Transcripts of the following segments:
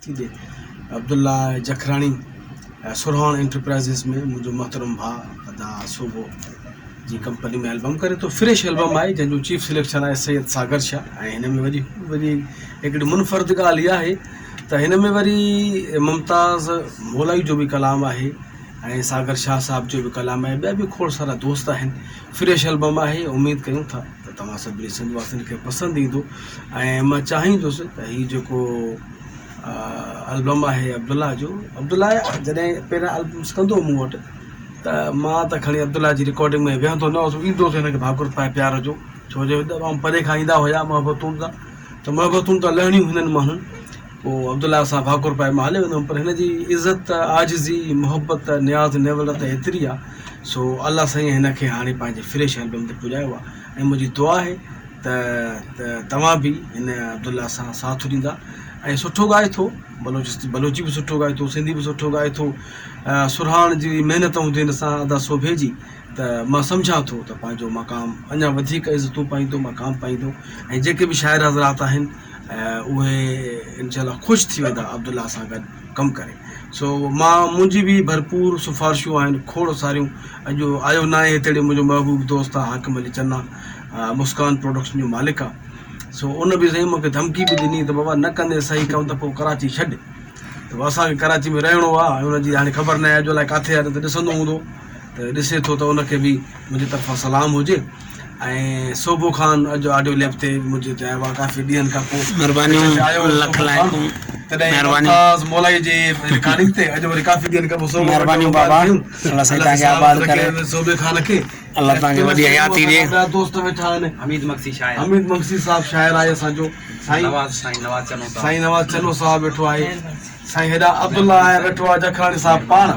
थींदे अब्दुल्ला जखराणी सुरहान एंटरप्राइज़िस में मुंहिंजो मोहतरम भाउ अदा सूबो जी कंपनी में एल्बम करे तो फ्रेश एल्बम आहे जंहिंजो चीफ सिलेक्शन आहे सैयद सागर शाह ऐं हिन में वरी हिकिड़ी मुनफ़र्द ॻाल्हि इहा आहे त हिन में वरी मुमताज़ मोलाई जो बि कलाम आहे ऐं सागर शाह साहब जो बि कलाम आहे, ॿिया बि खोड़ सारा दोस्त आहिनि। फ्रेश एल्बम आहे, उमेद कयूं था त तव्हां सभिनी सिंध वासियुनि खे पसंदि ईंदो ऐं मां चाहींदुसि त हीउ जेको एल्बम आहे अब्दुल्ला जो, अब्दुल्ला जॾहिं पहिरियां एल्बम्स कंदो मूं वटि त मां त खणी अब्दुल्ला जी रिकॉर्डिंग में विहंदो न हुउसि, ईंदोसि हिनखे भाकुर पाए प्यार जो, छो जो तमामु परे खां ईंदा हुया मोहबतूं त लहणियूं हिननि माण्हुनि। पोइ अब्दुल्ला सां भाकुर पाए मां हले वेंदुमि, पर हिन जी इज़त आजिज़ी मोहबत न्याज़ नेवलत एतिरी आहे, सो अलाह साईं हिनखे हाणे पंहिंजे फ्रेश एल्बम ते पुॼायो आहे। ऐं मुंहिंजी दुआ आहे त तव्हां बि हिन अब्दुल्ला सां साथ ॾींदा ऐं सुठो ॻाए थो, बलोची बि सुठो ॻाए थो, सिंधी बि सुठो ॻाए थो, सुरहान जी महिनत हूंदी हिन सां अदा सोभे जी, त मां सम्झां थो त पंहिंजो मक़ाम अञा वधीक इज़तूं पाईंदो, मक़ाम पाईंदो। ऐं जेके बि शाइर हज़रात आहिनि उहे इनशाला ख़ुशि थी वेंदा अब्दुल्ला सां गॾु कमु करे। सो मुंहिंजी बि भरपूर सिफ़ारिशूं आहिनि खोड़ सारियूं। अॼु आयो न आहे हिते मुंहिंजो महबूब दोस्त आहे हाकिम अली चन्ना, मुस्कान प्रोडक्शन जो मालिक आहे, सो उन बि साईं मूंखे धमकी बि ॾिनी त बाबा न कंदे सही कमु त पोइ कराची छॾ, त असांखे कराची में रहणो आहे, हुनजी हाणे ख़बर न आहे अॼु अलाए किथे आहे, त ॾिसंदो हूंदो त ॾिसे थो त उनखे बि मुंहिंजी तरफ़ां सलाम हुजे। ऐं सोबो ख़ान अॼु ऑडियो लैब ते मुंहिंजे ते आयो आहे काफ़ी ॾींहंनि खां पोइ, तॾहिं मोलाई जे रिकॉर्डिंग ते अॼु वरी काफ़ी ॾींहंनि खां पोइ सोबे ख़ान खे अल्लाह तव्हांखे वॾी हयाती ॾे। दोस्त वेठा आहिनि, हमीद मक्सी साहब शाइर आहे असांजो, साईं नवाज़ चनो साहब वेठो आहे, साईं हेॾा अब्दुल्ला आहे वेठो आहे, जखराणी साहब पाण,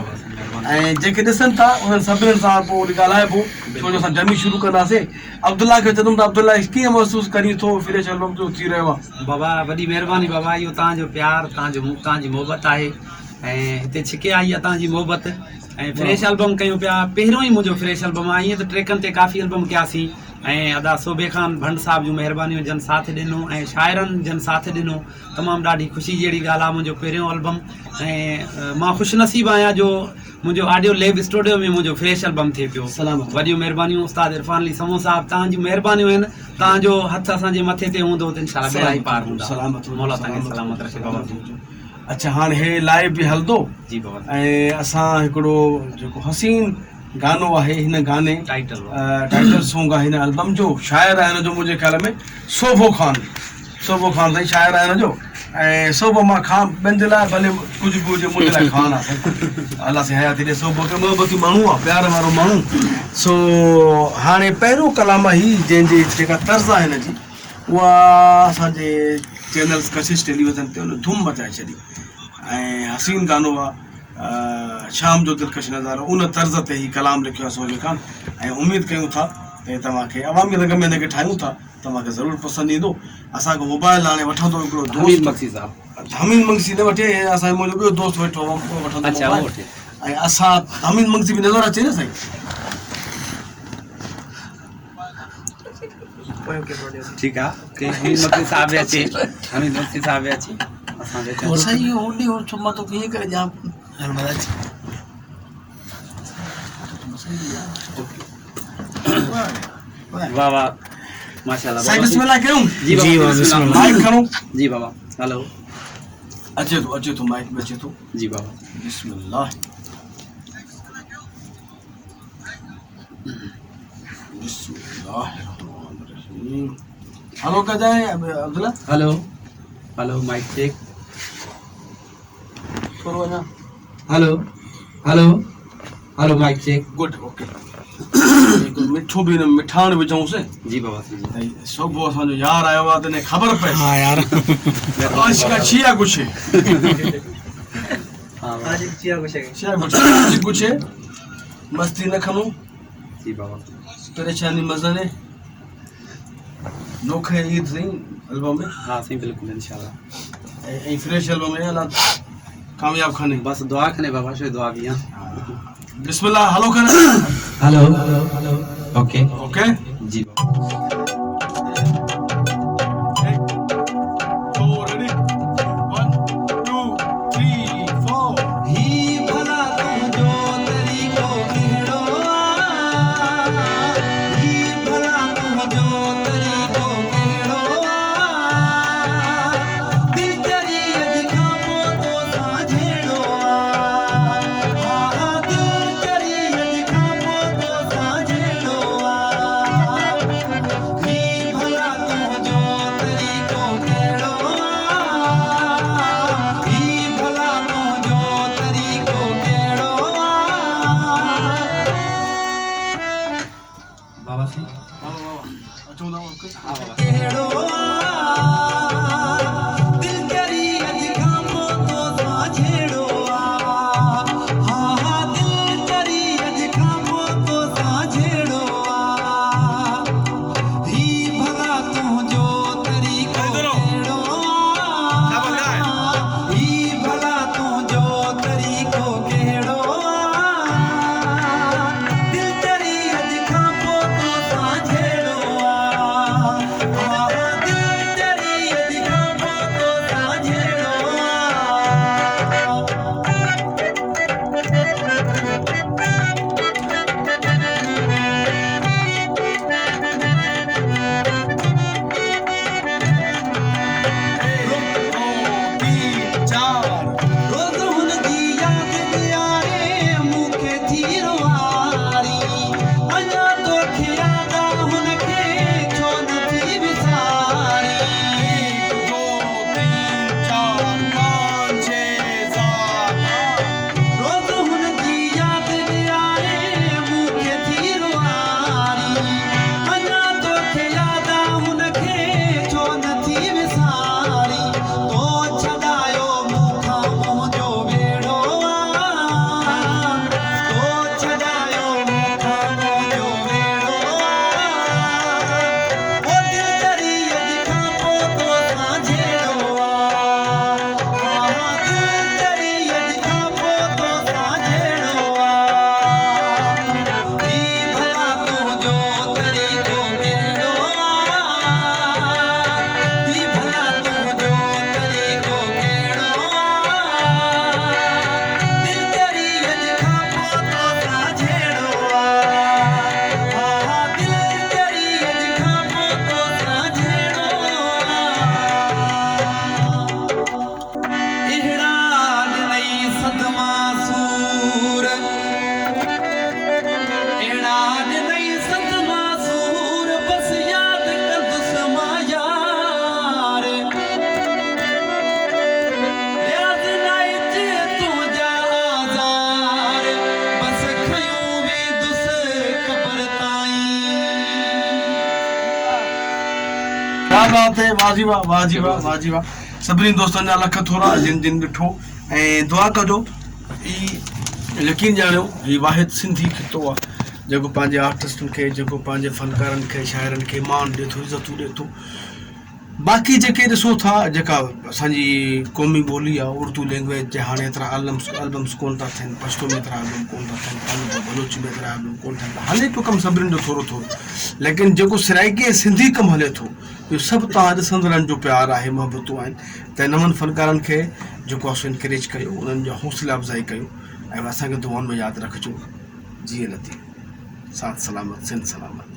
ऐं जेके ॾिसनि था उन्हनि सभिनीनि सां पोइ ॻाल्हाइबो, छो जो असां जमी शुरू कंदासीं। अब्दुल्ला खे चवंदुमि त अब्दुल्ला कीअं महसूसु करी थो फ्रेश एल्बम जो थी रहियो आहे? बाबा वॾी महिरबानी बाबा, इहो तव्हांजो प्यारु, तव्हांजी मोहबत आहे ऐं हिते छिके आई आहे तव्हांजी मोहबत। ऐं फ्रेश एल्बम कयूं पिया, पहिरियों ई मुंहिंजो फ्रेश एल्बम आहे, ईअं त ट्रैकनि ते काफ़ी एल्बम कयासीं ऐं अदा सोबे ख़ान भंड साहब जूं महिरबानियूं जन साथ ॾिनो ऐं शाइरनि जन साथ ॾिनो, तमामु ॾाढी ख़ुशी जहिड़ी ॻाल्हि आहे। मुंहिंजो पहिरियों एल्बम ऐं मां ख़ुशनसीबु आहियां जो मुंहिंजो ऑडियो लैब स्टूडियो में मुंहिंजो फ्रेश एल्बम थिए पियो। वॾियूं महिरबानियूं उस्ताद इरफान अली समो साहब, तव्हांजूं महिरबानियूं आहिनि, तव्हांजो हथु असांजे मथे ते हूंदो त इंशाअल्लाह बेड़ा ई पार हूंदा। मौला तव्हांखे सलामत रखे बाबा। अच्छा, हाणे हे लाइव बि हलंदो जी बाबा, ऐं असां हिकिड़ो जेको हसीन गानो आहे, हिन गाने टाइटल सॉन्ग आहे हिन एल्बम जो, शाइर आहे हिन जो मुंहिंजे ख़्याल में सोबो ख़ान साईं शाइर आहे हिन जो, ऐं सोबो मां खां ॿियनि जे लाइ भले कुझु बि हुजे, मुंहिंजे लाइ ख़ान आहे, अलाह से हयाती ॾे। सोबो खे मोहबती माण्हू आहे, प्यार वारो माण्हू। सो हाणे पहिरियों कलाम ई जंहिंजी जेका तर्ज़ आहे हिन जी, उहा असांजे चैनल्स कशिश टेलीविज़न ते उन धूम मचाए छॾी ऐं हसीन गानो आहे शाम जो दिलकश नज़ारो, उन तर्ज़ ते ई कलाम लिखियो आहे सोबे ख़ान। ऐं उमेद कयूं था त तव्हांखे अवामी रंग में हिनखे ठाहियूं था, तव्हांखे ज़रूरु पसंदि ईंदो। असांखे मोबाइल हाणे वठंदो हिकिड़ो दोस्त, हमीद मक्सी न वठे, असांजो मुंहिंजो ॿियो दोस्त वेठो वठंदो, ऐं असां हमीद मक्सी बि नज़र अचे न साईं। ठीकु आहे, हमीद मक्सी साहब बि अचे, हमीद मक्सी साहब बि अचे सही होॾे हो छो मां तोखे ईअं करे ॼाण वाह वाह माशाल्लाह। साईं बिस्मिल्लाह कयूं? जी बाबा, माइक खणो। जी बाबा, हेलो, अचे थो माइक में अचे थो। जी बाबा, बिस्मिल्लाह हेलो क्या जाए अब्दुल्ला? हेलो माइक चेक, थोड़ा ना, hello mike check, good, okay. मिठो भी न मिठाण विझूं से। जी बाबा, सब असांजो यार आयो आहे तने ख़बर पए। हाँ यार, आज का छिया कुछ है। हाँ आज छिया कुछ है, मस्ती न खनो। जी बाबा, परेशानी मज़े नोखे ईद सही एल्बम में। हाँ सही, बिल्कुल इंशाल्लाह। ए फ्रेश एल्बम में अल्लाह कामयाब खाने, बस दुआ खने बाबा, शो दुआ भी। बिस्मिल्लाह, हेलो कर। हेलो, ओके जी बाबा। Ready? 1, 2 बात है, वाह जी वाह, वाह जी वाह, वाह जी वाह। सभिनी दोस्तनि जा लख थोरा जिन जिन ॾिठो ऐं दुआ कजो ई यकीन ॼाणियो हीउ वाहिद सिंधी खितो आहे जेको पंहिंजे आर्टिस्टनि खे, जेको पंहिंजे फनकारनि खे, शाइरनि खे मान ॾिए थो, इज़तूं ॾिए थो। बाक़ी जेके ॾिसो था जेका असांजी क़ौमी ॿोली आहे उर्दू लैंग्वेज जे हाणे एतिरा एल्बम्स कोन था थियनि, पश्तो में एतिरा एल्बम कोन था थियनि, पंहिंजो बलोची में एतिरा एल्बम कोन थियनि, हले पियो कमु सभिनीनि जो थोरो थोरो, लेकिन जेको सिराइकी सिंधी कमु हले थो इहो सभु तव्हां ॾिसंदड़नि जो प्यारु आहे, मोहबतूं आहिनि। त नवनि फनकारनि खे जेको आहे इनकरेज कयो, उन्हनि जो हौसला अफ़ज़ाई कयो ऐं असांखे दुआउनि में यादि रखिजो। जी लतीफ़, साथ सलामत, सिंध सलामत।